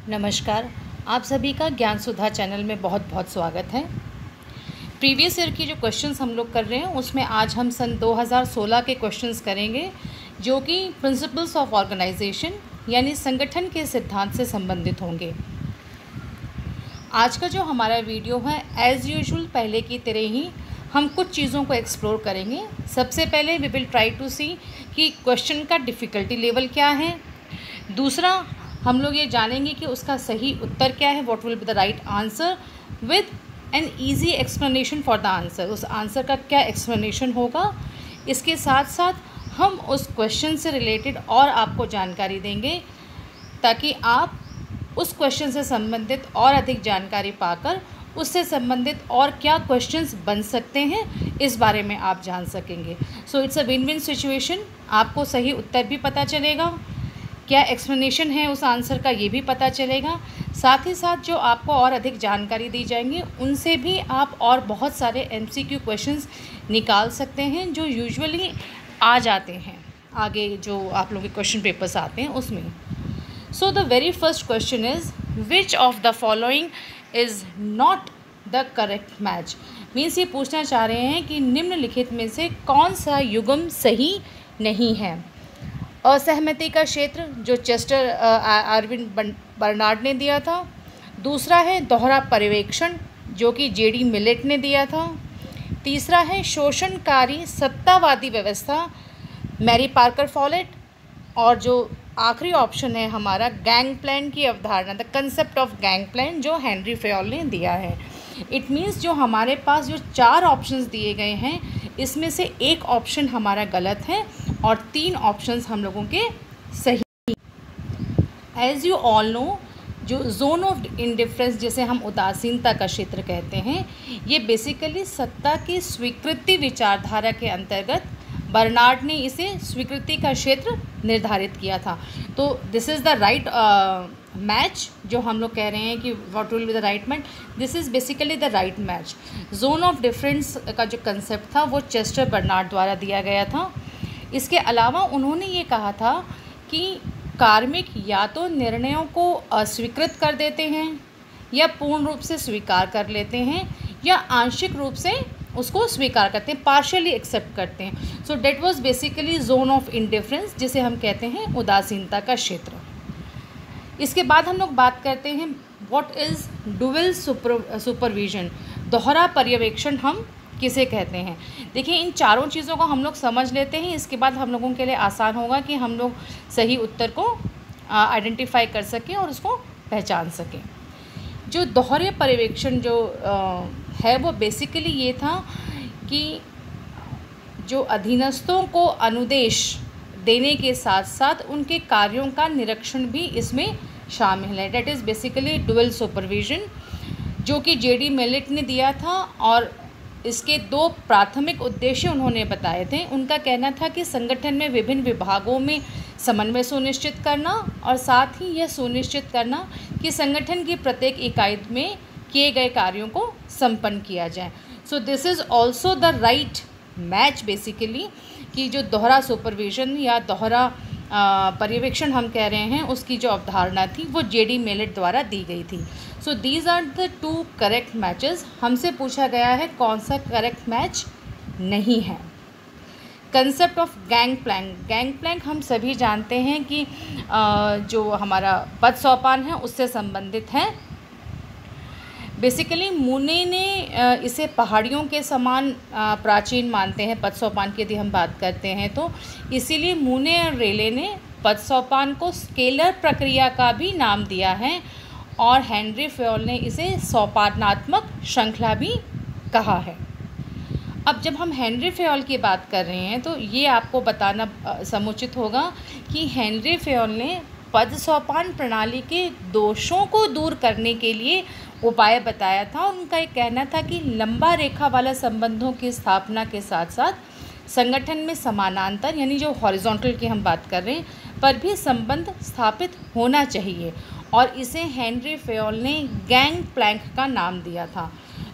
नमस्कार। आप सभी का ज्ञान सुधा चैनल में बहुत बहुत स्वागत है। प्रीवियस ईयर की जो क्वेश्चंस हम लोग कर रहे हैं उसमें आज हम सन 2016 के क्वेश्चंस करेंगे, जो कि प्रिंसिपल्स ऑफ ऑर्गेनाइजेशन यानी संगठन के सिद्धांत से संबंधित होंगे। आज का जो हमारा वीडियो है एज़ यूजुअल पहले की तरह ही हम कुछ चीज़ों को एक्सप्लोर करेंगे। सबसे पहले वी विल ट्राई टू सी कि क्वेश्चन का डिफ़िकल्टी लेवल क्या है। दूसरा, हम लोग ये जानेंगे कि उसका सही उत्तर क्या है, what will be the right answer with an easy explanation for the answer. उस आंसर का क्या एक्सप्लेनेशन होगा। इसके साथ साथ हम उस क्वेश्चन से रिलेटेड और आपको जानकारी देंगे ताकि आप उस क्वेश्चन से संबंधित और अधिक जानकारी पाकर उससे संबंधित और क्या क्वेश्चंस बन सकते हैं इस बारे में आप जान सकेंगे। So it's a win win situation. आपको सही उत्तर भी पता चलेगा, क्या एक्सप्लेनेशन है उस आंसर का ये भी पता चलेगा। साथ ही साथ जो आपको और अधिक जानकारी दी जाएंगी उनसे भी आप और बहुत सारे MCQ क्वेश्चंस निकाल सकते हैं जो यूजुअली आ जाते हैं आगे जो आप लोगों के क्वेश्चन पेपर्स आते हैं उसमें। So the very first question is which of the following is not the correct match. Means ये पूछना चाह रहे हैं कि निम्नलिखित में से कौन सा युग्म सही नहीं है। असहमति का क्षेत्र जो चेस्टर आर्विन बर्नार्ड ने दिया था। दूसरा है दोहरा पर्यवेक्षण जो कि JD मिलेट ने दिया था। तीसरा है शोषणकारी सत्तावादी व्यवस्था, मैरी पार्कर फॉलेट। और जो आखिरी ऑप्शन है हमारा गैंग प्लान की अवधारणा, the concept of gang plan, जो हेनरी फेयोल ने दिया है। इट मीन्स जो हमारे पास जो 4 ऑप्शंस दिए गए हैं इसमें से एक ऑप्शन हमारा गलत है और 3 ऑप्शंस हम लोगों के सही। एज यू ऑल नो, जो जोन ऑफ इंडिफरेंस जिसे हम उदासीनता का क्षेत्र कहते हैं, ये बेसिकली सत्ता की स्वीकृति विचारधारा के अंतर्गत बर्नार्ड ने इसे स्वीकृति का क्षेत्र निर्धारित किया था। तो this is the right match जो हम लोग कह रहे हैं कि what will be the right match, this is basically the right match. Zone of difference का जो कंसेप्ट था वो चेस्टर बर्नार्ड द्वारा दिया गया था। इसके अलावा उन्होंने ये कहा था कि कार्मिक या तो निर्णयों को अस्वीकृत कर देते हैं या पूर्ण रूप से स्वीकार कर लेते हैं या आंशिक रूप से उसको स्वीकार करते हैं, पार्शियली एक्सेप्ट करते हैं। So that was basically zone of indifference जिसे हम कहते हैं उदासीनता का क्षेत्र। इसके बाद हम लोग बात करते हैं व्हाट इज़ डुअल सुपरविजन, दोहरा पर्यवेक्षण हम किसे कहते हैं। देखिए, इन चारों चीज़ों को हम लोग समझ लेते हैं, इसके बाद हम लोगों के लिए आसान होगा कि हम लोग सही उत्तर को आइडेंटिफाई कर सकें और उसको पहचान सकें। जो दोहरे पर्यवेक्षण जो है वो बेसिकली ये था कि जो अधीनस्थों को अनुदेश देने के साथ साथ उनके कार्यों का निरीक्षण भी इसमें शामिल है। That is basically dual supervision जो कि JD मिलेट ने दिया था और इसके 2 प्राथमिक उद्देश्य उन्होंने बताए थे। उनका कहना था कि संगठन में विभिन्न विभागों में समन्वय सुनिश्चित करना और साथ ही यह सुनिश्चित करना कि संगठन की प्रत्येक इकाई में किए गए कार्यों को संपन्न किया जाए। So this is also the right match basically कि जो दोहरा सुपरविजन या दोहरा पर्यवेक्षण हम कह रहे हैं उसकी जो अवधारणा थी वो JD मिलेट द्वारा दी गई थी। So these are the 2 correct matches. हमसे पूछा गया है कौन सा करेक्ट मैच नहीं है। Concept of gang plank, gang plank हम सभी जानते हैं कि जो हमारा पद सोपान है उससे संबंधित है। बेसिकली मुने ने इसे पहाड़ियों के समान प्राचीन मानते हैं पद सोपान की यदि हम बात करते हैं तो, इसीलिए मुने और रेले ने पद सोपान को स्केलर प्रक्रिया का भी नाम दिया है और हेनरी फेयोल ने इसे सोपानात्मक श्रृंखला भी कहा है। अब जब हम हेनरी फेयोल की बात कर रहे हैं तो ये आपको बताना समुचित होगा कि हेनरी फेयोल ने पद सोपान प्रणाली के दोषों को दूर करने के लिए उपाय बताया था। उनका एक कहना था कि लंबा रेखा वाला संबंधों की स्थापना के साथ साथ संगठन में समानांतर यानी जो हॉरिजॉन्टल की हम बात कर रहे हैं पर भी संबंध स्थापित होना चाहिए और इसे हेनरी फेयोल ने गैंग प्लैंक का नाम दिया था।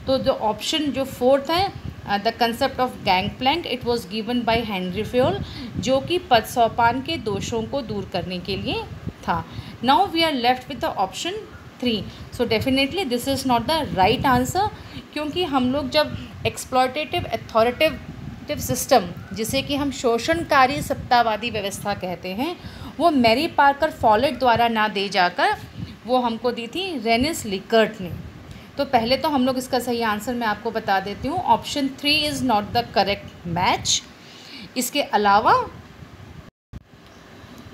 तो जो ऑप्शन जो 4th है the concept of gang plank, it was given by Henri Fayol जो कि पद सोपान के दोषों को दूर करने के लिए था। Now we are left with the option 3. So definitely this is not the right answer, क्योंकि हम लोग जब एक्सप्लॉयटेटिव अथॉरिटेटिव सिस्टम, जिसे कि हम शोषणकारी सत्तावादी व्यवस्था कहते हैं, वो मैरी पार्कर फॉलेट द्वारा ना दे जाकर वो हमको दी थी रेनिस लिकर्ट ने. तो पहले तो हम लोग इसका सही आंसर मैं आपको बता देती हूँ. Option 3 is not the correct match. इसके अलावा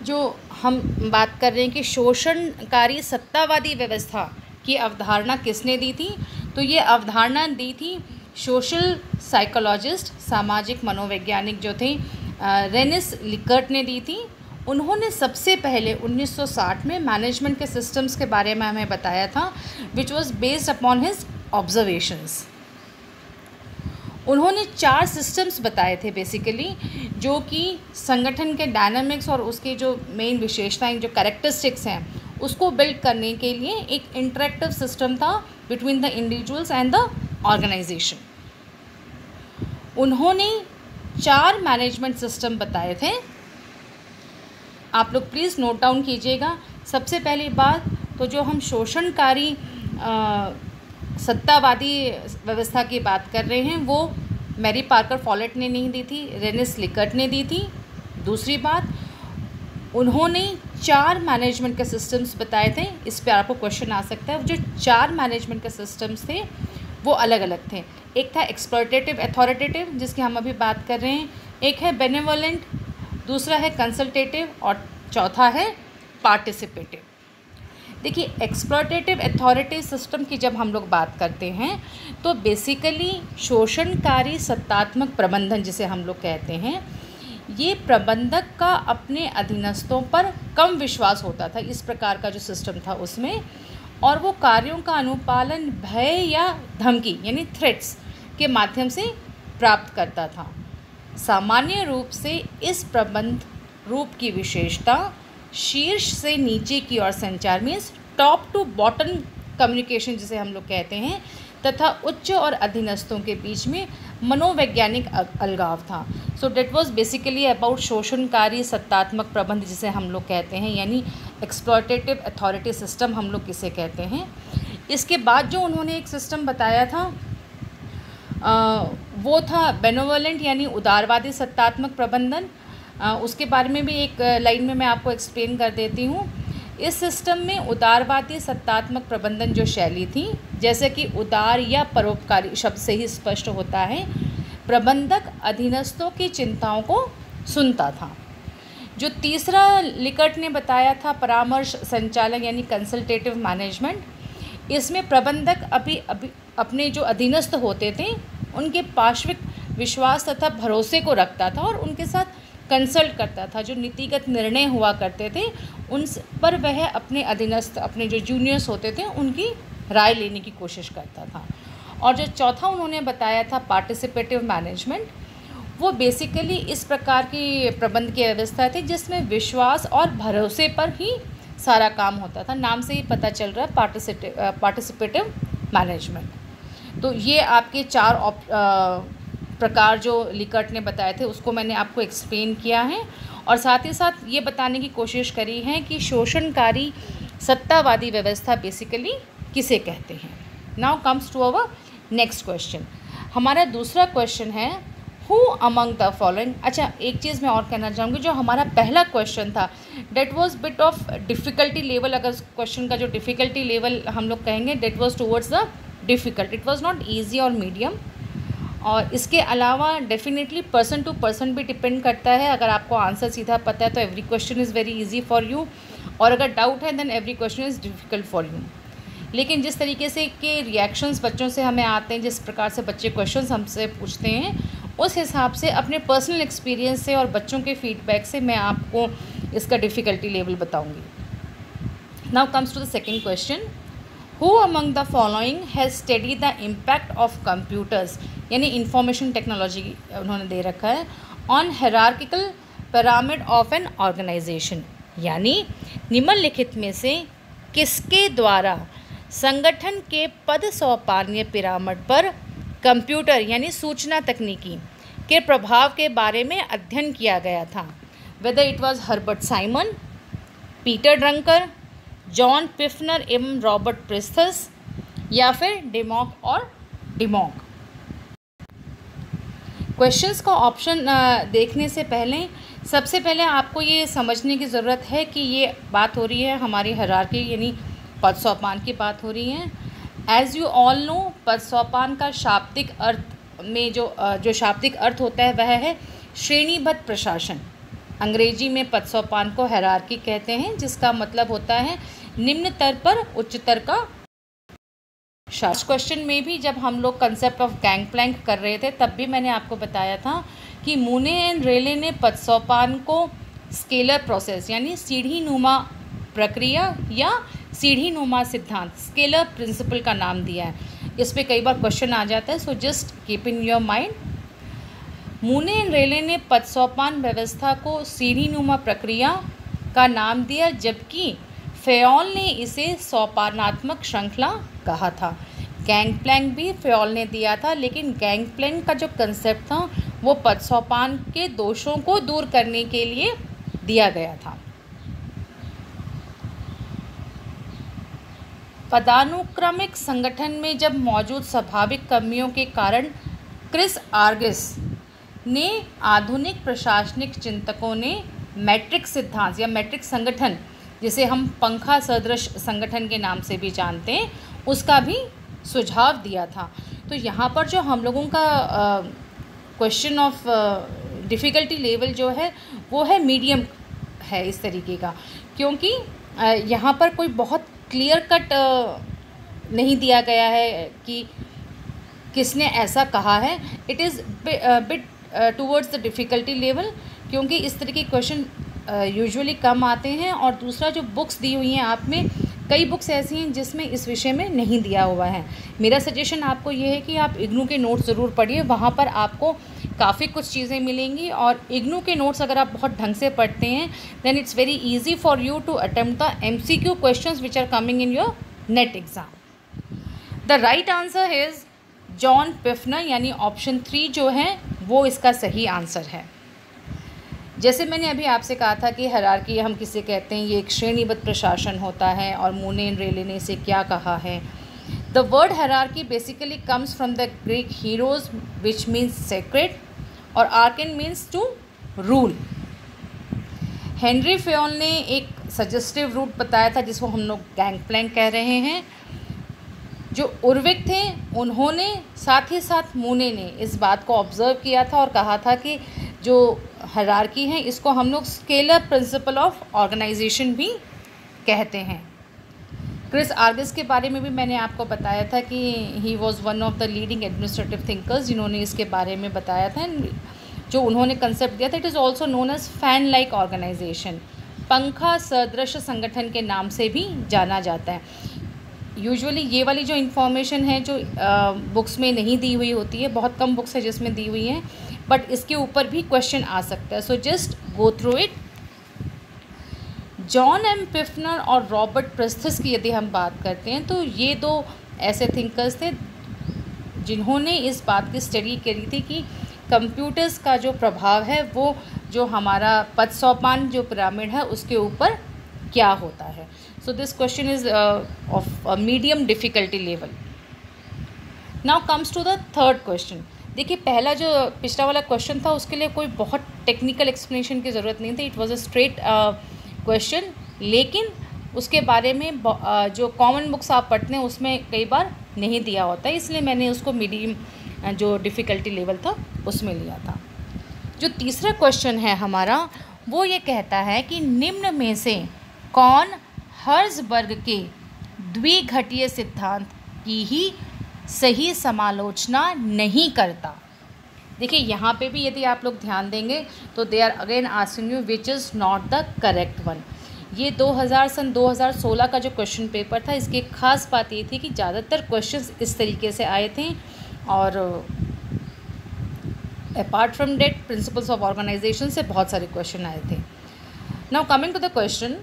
जो हम बात कर रहे हैं कि शोषणकारी सत्तावादी व्यवस्था की अवधारणा किसने दी थी, तो ये अवधारणा दी थी सोशल साइकोलॉजिस्ट, सामाजिक मनोवैज्ञानिक जो थे, रेनिस लिकर्ट ने दी थी. उन्होंने सबसे पहले 1960 में मैनेजमेंट के सिस्टम्स के बारे में हमें बताया था, which was based upon his observations. उन्होंने 4 सिस्टम्स बताए थे बेसिकली, जो कि संगठन के डायनामिक्स और उसके जो मेन विशेषताएं, जो कैरेक्टरिस्टिक्स हैं, उसको बिल्ड करने के लिए एक इंटरेक्टिव सिस्टम था between the individuals and the organisation. उन्होंने 4 मैनेजमेंट सिस्टम बताए थे. आप लोग प्लीज़ नोट डाउन कीजिएगा. सबसे पहली बात तो जो हम शोषणकारी सत्तावादी व्यवस्था की बात कर रहे हैं, वो मैरी पार्कर फॉलेट ने नहीं दी थी, रेनिस लिकर्ट ने दी थी. दूसरी बात, उन्होंने 4 मैनेजमेंट के सिस्टम्स बताए थे. इस पर आपको क्वेश्चन आ सकता है. जो 4 मैनेजमेंट के सिस्टम्स थे वो अलग अलग थे. एक था एक्सप्लॉयटेटिव अथॉरिटेटिव, जिसकी हम अभी बात कर रहे हैं. एक है बेनेवोलेंट, दूसरा है कंसल्टेटिव और चौथा है पार्टिसिपेटिव. देखिए, एक्सप्लॉयटेटिव अथॉरिटी सिस्टम की जब हम लोग बात करते हैं तो बेसिकली शोषणकारी सत्तात्मक प्रबंधन जिसे हम लोग कहते हैं, ये प्रबंधक का अपने अधीनस्थों पर कम विश्वास होता था. इस प्रकार का जो सिस्टम था उसमें, और वो कार्यों का अनुपालन भय या धमकी यानी थ्रेट्स के माध्यम से प्राप्त करता था. सामान्य रूप से इस प्रबंध रूप की विशेषता शीर्ष से नीचे की ओर संचार, means top to bottom communication जिसे हम लोग कहते हैं, तथा उच्च और अधीनस्थों के बीच में मनोवैज्ञानिक अलगाव था. सो डेट वाज बेसिकली अबाउट शोषणकारी सत्तात्मक प्रबंध जिसे हम लोग कहते हैं, यानी एक्सप्लॉयटेटिव अथॉरिटी सिस्टम हम लोग किसे कहते हैं. इसके बाद जो उन्होंने एक सिस्टम बताया था वो था बेनेवोलेंट यानी उदारवादी सत्तात्मक प्रबंधन. उसके बारे में भी एक लाइन में मैं आपको एक्सप्लेन कर देती हूँ. इस सिस्टम में उदारवादी सत्तात्मक प्रबंधन जो शैली थी, जैसे कि उदार या परोपकारी शब्द से ही स्पष्ट होता है, प्रबंधक अधीनस्थों की चिंताओं को सुनता था. जो तीसरा लिकर्ट ने बताया था परामर्श संचालन यानी कंसल्टेटिव मैनेजमेंट, इसमें प्रबंधक अभी अपने जो अधीनस्थ होते थे उनके पार्श्विक विश्वास तथा भरोसे को रखता था और उनके साथ कंसल्ट करता था. जो नीतिगत निर्णय हुआ करते थे उन पर वह अपने अधीनस्थ, अपने जो जूनियर्स होते थे, उनकी राय लेने की कोशिश करता था. और जो चौथा उन्होंने बताया था पार्टिसिपेटिव मैनेजमेंट, वो बेसिकली इस प्रकार की प्रबंध की व्यवस्था थी जिसमें विश्वास और भरोसे पर ही सारा काम होता था. नाम से ही पता चल रहा है पार्टिसिपेटिव मैनेजमेंट. तो ये आपके 4 प्रकार जो लिकर्ट ने बताए थे उसको मैंने आपको एक्सप्लेन किया है, और साथ ही साथ ये बताने की कोशिश करी है कि शोषणकारी सत्तावादी व्यवस्था बेसिकली किसे कहते हैं. Now comes to our next question. हमारा दूसरा क्वेश्चन है हु अमंग द फॉलोइंग. अच्छा, एक चीज़ मैं और कहना चाहूँगी, जो हमारा पहला क्वेश्चन था that was bit of difficulty level. अगर क्वेश्चन का जो डिफ़िकल्टी लेवल हम लोग कहेंगे, that was towards the difficult, it was not easy और मीडियम. और इसके अलावा डेफिनेटली पर्सन टू पर्सन भी डिपेंड करता है. अगर आपको आंसर सीधा पता है तो every question is very easy for you, और अगर डाउट है then every question is difficult for you. लेकिन जिस तरीके से के रिएक्शंस बच्चों से हमें आते हैं, जिस प्रकार से बच्चे क्वेश्चंस हमसे पूछते हैं, उस हिसाब से अपने पर्सनल एक्सपीरियंस से और बच्चों के फीडबैक से मैं आपको इसका डिफ़िकल्टी लेवल बताऊँगी. Now comes to the second question. Who among the following has study the impact of computers यानी इंफॉर्मेशन टेक्नोलॉजी उन्होंने दे रखा है on hierarchical pyramid of an organisation, यानी निम्नलिखित में से किसके द्वारा संगठन के पद सोपानीय पिरामिड पर कंप्यूटर यानी सूचना तकनीकी के प्रभाव के बारे में अध्ययन किया गया था. Whether it was Herbert Simon, Peter Drucker, John Pfiffner एवं रॉबर्ट प्रिस्थस, या फिर डेमॉक और डिमॉक। क्वेश्चंस का ऑप्शन देखने से पहले सबसे पहले आपको ये समझने की ज़रूरत है कि ये बात हो रही है हमारी हायरार्की यानी पद सोपान की बात हो रही है। एज़ यू ऑल नो, पद सोपान का शाब्दिक अर्थ में जो शाब्दिक अर्थ होता है वह है श्रेणीबद्ध प्रशासन। अंग्रेजी में पद सोपान को हायरार्की कहते हैं, जिसका मतलब होता है निम्नतर पर उच्चतर का शासन। क्वेश्चन में भी जब हम लोग कंसेप्ट ऑफ गैंगप्लैंक कर रहे थे तब भी मैंने आपको बताया था कि मूने एंड रेले ने पद सोपान को स्केलर प्रोसेस यानी सीढ़ी नुमा प्रक्रिया या सीढ़ी नुमा सिद्धांत, स्केलर प्रिंसिपल का नाम दिया है। इस पर कई बार क्वेश्चन आ जाता है, so just keep in your mind. Mooney and Reiley ने पद सोपान व्यवस्था को सीढ़ी नुमा प्रक्रिया का नाम दिया, जबकि फेयोल ने इसे सोपानात्मक श्रृंखला कहा था। गैंगप्लैंक भी फेयोल ने दिया था, लेकिन गैंगप्लैंक का जो कंसेप्ट था वो पद सोपान के दोषों को दूर करने के लिए दिया गया था। पदानुक्रमिक संगठन में जब मौजूद स्वाभाविक कमियों के कारण क्रिस आर्गिस ने आधुनिक प्रशासनिक चिंतकों ने मैट्रिक सिद्धांत या मैट्रिक संगठन, जिसे हम पंखा सदृश संगठन के नाम से भी जानते हैं, उसका भी सुझाव दिया था। तो यहाँ पर जो हम लोगों का क्वेश्चन ऑफ डिफ़िकल्टी लेवल जो है वो है मीडियम है इस तरीके का, क्योंकि यहाँ पर कोई बहुत क्लियर कट नहीं दिया गया है कि किसने ऐसा कहा है। It is bit towards the difficulty level, क्योंकि इस तरह के क्वेश्चन यूजुअली कम आते हैं। और दूसरा, जो बुक्स दी हुई हैं आप में, कई बुक्स ऐसी हैं जिसमें इस विषय में नहीं दिया हुआ है। मेरा सजेशन आपको ये है कि आप इग्नू के नोट्स ज़रूर पढ़िए, वहाँ पर आपको काफ़ी कुछ चीज़ें मिलेंगी। और इग्नू के नोट्स अगर आप बहुत ढंग से पढ़ते हैं then it's very easy for you to attempt the MCQ questions which are coming in your NET exam. The right answer is John Pfiffner, यानी ऑप्शन 3 जो है वो इसका सही आंसर है। जैसे मैंने अभी आपसे कहा था कि हायरार्की हम किसे कहते हैं, ये एक श्रेणीबद्ध प्रशासन होता है, और मूने एंड रेले ने इसे क्या कहा है। The word hierarchy basically comes from the Greek hieros which means sacred, और archon means to rule. Henri Fayol ने एक सजेस्टिव रूट बताया था जिसको हम लोग गैंगप्लैंक कह रहे हैं। जो उर्विक थे उन्होंने साथ ही साथ मूने ने इस बात को ऑब्ज़र्व किया था और कहा था कि जो हायरार्की है इसको हम लोग स्केलर प्रिंसिपल ऑफ ऑर्गेनाइजेशन भी कहते हैं। क्रिस आर्गिस के बारे में भी मैंने आपको बताया था कि he was one of the leading administrative thinkers जिन्होंने इसके बारे में बताया था। जो उन्होंने कंसेप्ट दिया था, it is also known as fan like organisation, पंखा सदृश संगठन के नाम से भी जाना जाता है। यूजुअली ये वाली जो इन्फॉर्मेशन है जो बुक्स में नहीं दी हुई होती है, बहुत कम बुक्स है जिसमें दी हुई हैं, बट इसके ऊपर भी क्वेश्चन आ सकता है, so just go through it. John M Pfiffner और रॉबर्ट प्रिस्थस की यदि हम बात करते हैं तो ये दो ऐसे थिंकर्स थे जिन्होंने इस बात की स्टडी करी थी कि कंप्यूटर्स का जो प्रभाव है वो जो हमारा पद सोपान जो पिरामिड है उसके ऊपर क्या होता है। So this question is of medium difficulty level. Now comes to the third question. देखिए, पहला जो पिछला वाला क्वेश्चन था उसके लिए कोई बहुत टेक्निकल एक्सप्लेनेशन की ज़रूरत नहीं थी, it was a straight question, लेकिन उसके बारे में जो कॉमन बुक्स आप पढ़ते हैं उसमें कई बार नहीं दिया होता है, इसलिए मैंने उसको मीडियम जो डिफ़िकल्टी लेवल था उसमें लिया था। जो तीसरा क्वेश्चन है हमारा वो ये कहता है कि निम्न में से कौन हर्ज़बर्ग के द्विघटीय सिद्धांत की ही सही समालोचना नहीं करता। देखिए, यहाँ पे भी यदि आप लोग ध्यान देंगे तो they are again asking you which is not the correct one. ये 2016 का जो क्वेश्चन पेपर था, इसकी एक ख़ास बात ये थी कि ज़्यादातर क्वेश्चंस इस तरीके से आए थे, और apart from that principles of organisation से बहुत सारे क्वेश्चन आए थे। Now coming to the question,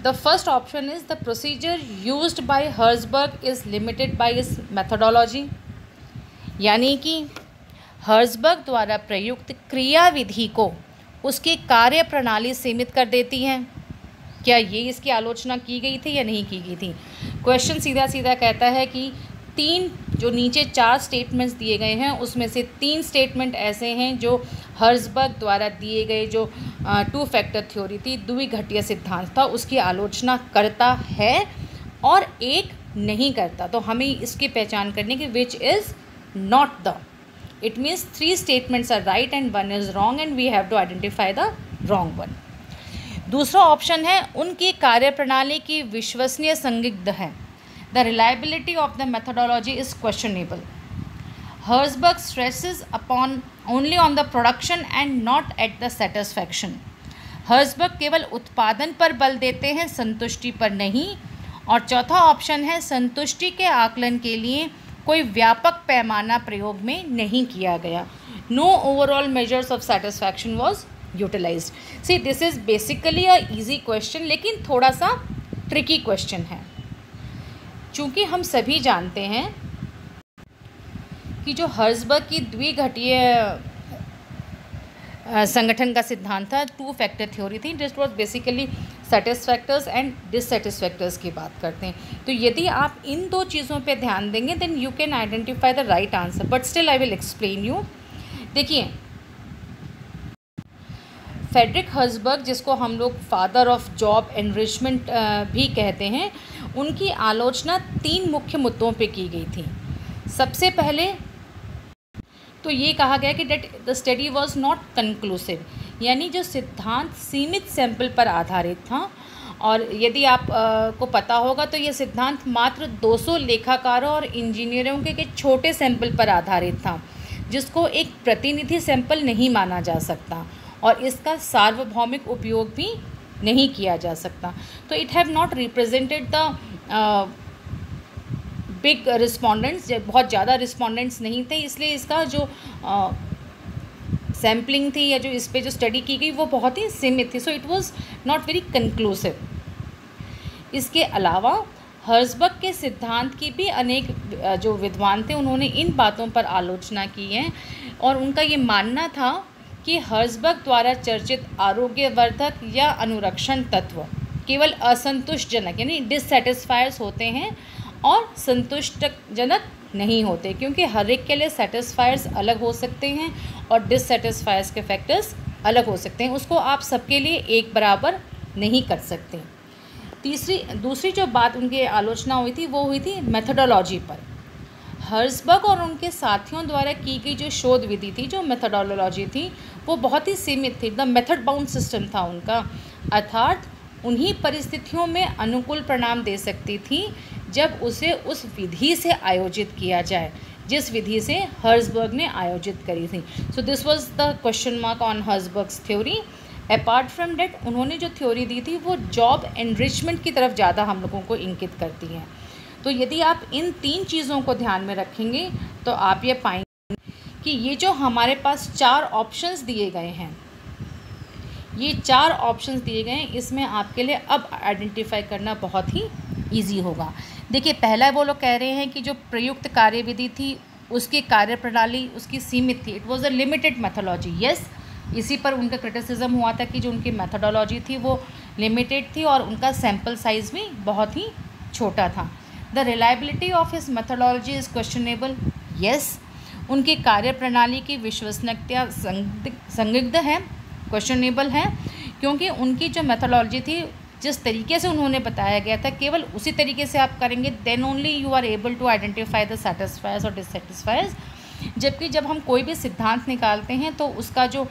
the first option is the procedure used by Herzberg is limited by this methodology, यानी कि हर्ज़बर्ग द्वारा प्रयुक्त क्रिया विधि को उसकी कार्य प्रणाली सीमित कर देती है। क्या ये इसकी आलोचना की गई थी या नहीं की गई थी? क्वेश्चन सीधा सीधा कहता है कि 3 जो नीचे 4 स्टेटमेंट्स दिए गए हैं उसमें से 3 स्टेटमेंट ऐसे हैं जो हर्ज़बर्ग द्वारा दिए गए जो 2 फैक्टर थ्योरी थी, द्विघटीय सिद्धांत था, उसकी आलोचना करता है और एक नहीं करता। तो हमें इसकी पहचान करनी कि which is not the, it means 3 statements are right and 1 is wrong and we have to identify the wrong one. दूसरा ऑप्शन है उनकी कार्यप्रणाली की विश्वसनीय संदिग्ध है। The reliability of the methodology is questionable. Herzberg stresses upon only on the production and not at the satisfaction. Herzberg केवल उत्पादन पर बल देते हैं, संतुष्टि पर नहीं। और चौथा ऑप्शन है संतुष्टि के आकलन के लिए कोई व्यापक पैमाना प्रयोग में नहीं किया गया। No overall measures of satisfaction was utilised. See this is basically a easy question, लेकिन थोड़ा सा ट्रिकी क्वेश्चन है, चूँकि हम सभी जानते हैं कि जो हर्ज़बर्ग की द्विघटीय संगठन का सिद्धांत था, 2 फैक्टर थ्योरी थी, दिस वॉज बेसिकली सेटिस्फैक्टर्स एंड डिससेटिस्फैक्टर्स की बात करते हैं। तो यदि आप इन 2 चीज़ों पे ध्यान देंगे then you can identify the right answer, but still I will explain you. देखिए, फ्रेडरिक हर्ज़बर्ग, जिसको हम लोग फादर ऑफ जॉब एनरिचमेंट भी कहते हैं, उनकी आलोचना 3 मुख्य मुद्दों पे की गई थी। सबसे पहले तो ये कहा गया कि that the study was not conclusive, यानी जो सिद्धांत सीमित सैंपल पर आधारित था। और यदि आप को पता होगा तो ये सिद्धांत मात्र 200 लेखाकारों और इंजीनियरों के छोटे सैंपल पर आधारित था, जिसको एक प्रतिनिधि सैंपल नहीं माना जा सकता और इसका सार्वभौमिक उपयोग भी नहीं किया जा सकता। तो it have not represented the big respondents, बहुत ज़्यादा रिस्पोंडेंट्स नहीं थे, इसलिए इसका जो सैम्पलिंग थी या जो इस पे जो स्टडी की गई वो बहुत ही सीमित थी। So it was not very conclusive. इसके अलावा हर्ज़बर्ग के सिद्धांत की भी अनेक जो विद्वान थे उन्होंने इन बातों पर आलोचना की है और उनका ये मानना था कि हर्ज़बर्ग द्वारा चर्चित आरोग्यवर्धक या अनुरक्षण तत्व केवल असंतुष्टजनक यानी डिससेटिस्फायर्स होते हैं और संतुष्टजनक नहीं होते, क्योंकि हर एक के लिए सेटिस्फायर्स अलग हो सकते हैं और डिससेटिस्फायर्स के फैक्टर्स अलग हो सकते हैं, उसको आप सबके लिए एक बराबर नहीं कर सकते। दूसरी जो बात उनकी आलोचना हुई थी वो हुई थी मेथोडोलॉजी पर। हर्ज़बर्ग और उनके साथियों द्वारा की गई जो शोध विधि थी, जो मेथोडोलॉजी थी, वो बहुत ही सीमित थी। द मेथड बाउंड सिस्टम था उनका, अर्थात उन्हीं परिस्थितियों में अनुकूल परिणाम दे सकती थी जब उसे उस विधि से आयोजित किया जाए जिस विधि से हर्ज़बर्ग ने आयोजित करी थी। So this was the question mark on Herzberg's theory. Apart from that उन्होंने जो थ्योरी दी थी वो जॉब एनरिचमेंट की तरफ ज़्यादा हम लोगों को इंगित करती है। तो यदि आप इन 3 चीज़ों को ध्यान में रखेंगे तो आप ये पाएंगे कि ये जो हमारे पास 4 ऑप्शंस दिए गए हैं, ये 4 ऑप्शंस दिए गए हैं, इसमें आपके लिए अब आइडेंटिफाई करना बहुत ही ईजी होगा। देखिए, पहला वो लोग कह रहे हैं कि जो प्रयुक्त कार्यविधि थी उसकी कार्यप्रणाली उसकी सीमित थी, it was a limited methodology. Yes, इसी पर उनका क्रिटिसिज्म हुआ था कि जो उनकी मेथोडोलॉजी थी वो लिमिटेड थी और उनका सैम्पल साइज़ भी बहुत ही छोटा था। The reliability of his methodology is questionable. Yes, उनकी कार्यप्रणाली की विश्वसनीयता संदिग्ध है, क्वेश्चनेबल है, क्योंकि उनकी जो मेथोडोलॉजी थी जिस तरीके से उन्होंने बताया गया था केवल उसी तरीके से आप करेंगे then only you are able to identify the satisfiers और डिससेटिस्फायर्स। जबकि जब हम कोई भी सिद्धांत निकालते हैं तो उसका जो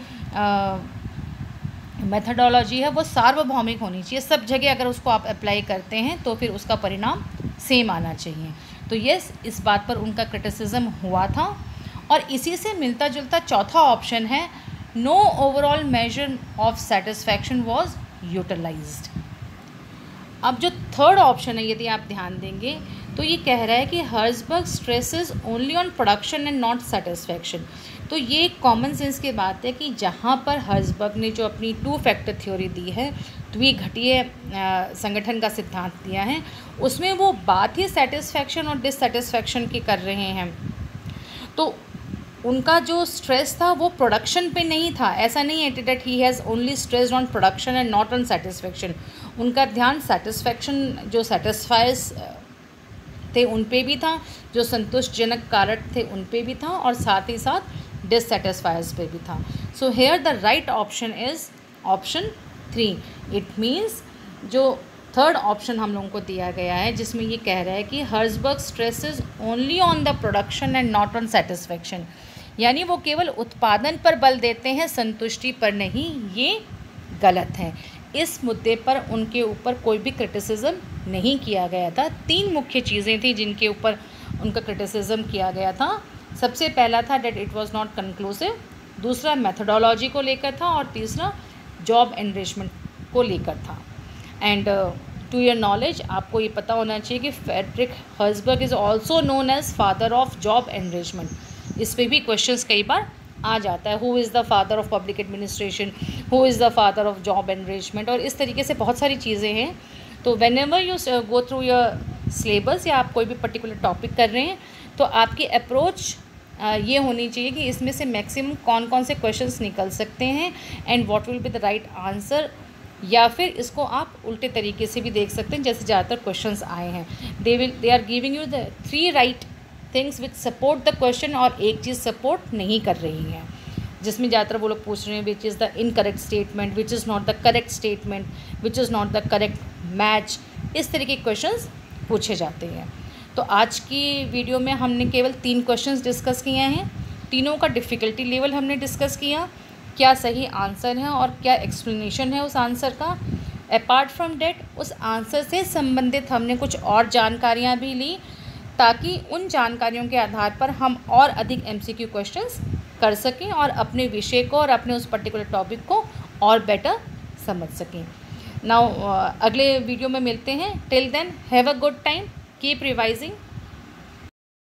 मेथोडोलॉजी है वो सार्वभौमिक होनी चाहिए, सब जगह अगर उसको आप अप्लाई करते हैं तो फिर उसका परिणाम सेम आना चाहिए। तो यस, इस बात पर उनका क्रिटिसिज्म हुआ था। और इसी से मिलता जुलता चौथा ऑप्शन है, no overall measure of satisfaction was utilised. अब जो थर्ड ऑप्शन है, यदि आप ध्यान देंगे तो ये कह रहा है कि Herzberg stresses only on production and not satisfaction. तो ये कॉमन सेंस की बात है कि जहाँ पर हर्ज़बर्ग ने जो अपनी 2 फैक्टर थ्योरी दी है, द्विघटीय संगठन का सिद्धांत दिया है, उसमें वो बात ही सेटिस्फैक्शन और डिससेटिस्फैक्शन की कर रहे हैं। तो उनका जो स्ट्रेस था वो प्रोडक्शन पे नहीं था। ऐसा नहीं है that he has only stressed on production and not on satisfaction. उनका ध्यान सेटिस्फेक्शन, जो सेटिस्फाइज थे उन पे भी था, जो संतुष्टजनक कारक थे उन पे भी था, और साथ ही साथ डिससेटिस्फायर्स पे भी था। So here the right option is option 3। It means जो थर्ड ऑप्शन हम लोगों को दिया गया है जिसमें ये कह रहा है कि Herzberg stresses only on the production and not on satisfaction, यानी वो केवल उत्पादन पर बल देते हैं, संतुष्टि पर नहीं, ये गलत है। इस मुद्दे पर उनके ऊपर कोई भी क्रिटिसिज्म नहीं किया गया था। 3 मुख्य चीज़ें थी जिनके ऊपर उनका क्रिटिसिज्म किया गया था। सबसे पहला था that it was not conclusive, दूसरा मेथोडोलॉजी को लेकर था, और तीसरा जॉब एनरिचमेंट को लेकर था। एंड टू योर नॉलेज आपको ये पता होना चाहिए कि Frederick Herzberg is also known as father of job enrichment. इस पर भी क्वेश्चंस कई बार आ जाता है, who is the father of public administration, who is the father of job enrichment, और इस तरीके से बहुत सारी चीज़ें हैं। तो whenever you go through your syllabus या आप कोई भी पर्टिकुलर टॉपिक कर रहे हैं तो आपकी अप्रोच ये होनी चाहिए कि इसमें से मैक्सिमम कौन कौन से क्वेश्चंस निकल सकते हैं and what will be the right answer, या फिर इसको आप उल्टे तरीके से भी देख सकते हैं जैसे ज़्यादातर क्वेश्चंस आए हैं। They are giving you the 3 right things which support the question, और एक चीज़ सपोर्ट नहीं कर रही है, जिसमें ज़्यादातर वो लोग पूछ रहे हैं which is the incorrect statement, which is not the correct statement, which is not the correct match, इस तरीके के क्वेश्चंस पूछे जाते हैं। तो आज की वीडियो में हमने केवल 3 क्वेश्चंस डिस्कस किए हैं। तीनों का डिफ़िकल्टी लेवल हमने डिस्कस किया, क्या सही आंसर है और क्या एक्सप्लेनेशन है उस आंसर का। अपार्ट फ्रॉम डेट उस आंसर से संबंधित हमने कुछ और जानकारियाँ भी ली, ताकि उन जानकारियों के आधार पर हम और अधिक MCQ क्वेश्चंस कर सकें और अपने विषय को और अपने उस पर्टिकुलर टॉपिक को और बेटर समझ सकें। नाउ अगले वीडियो में मिलते हैं। Till then have a good time, keep revising.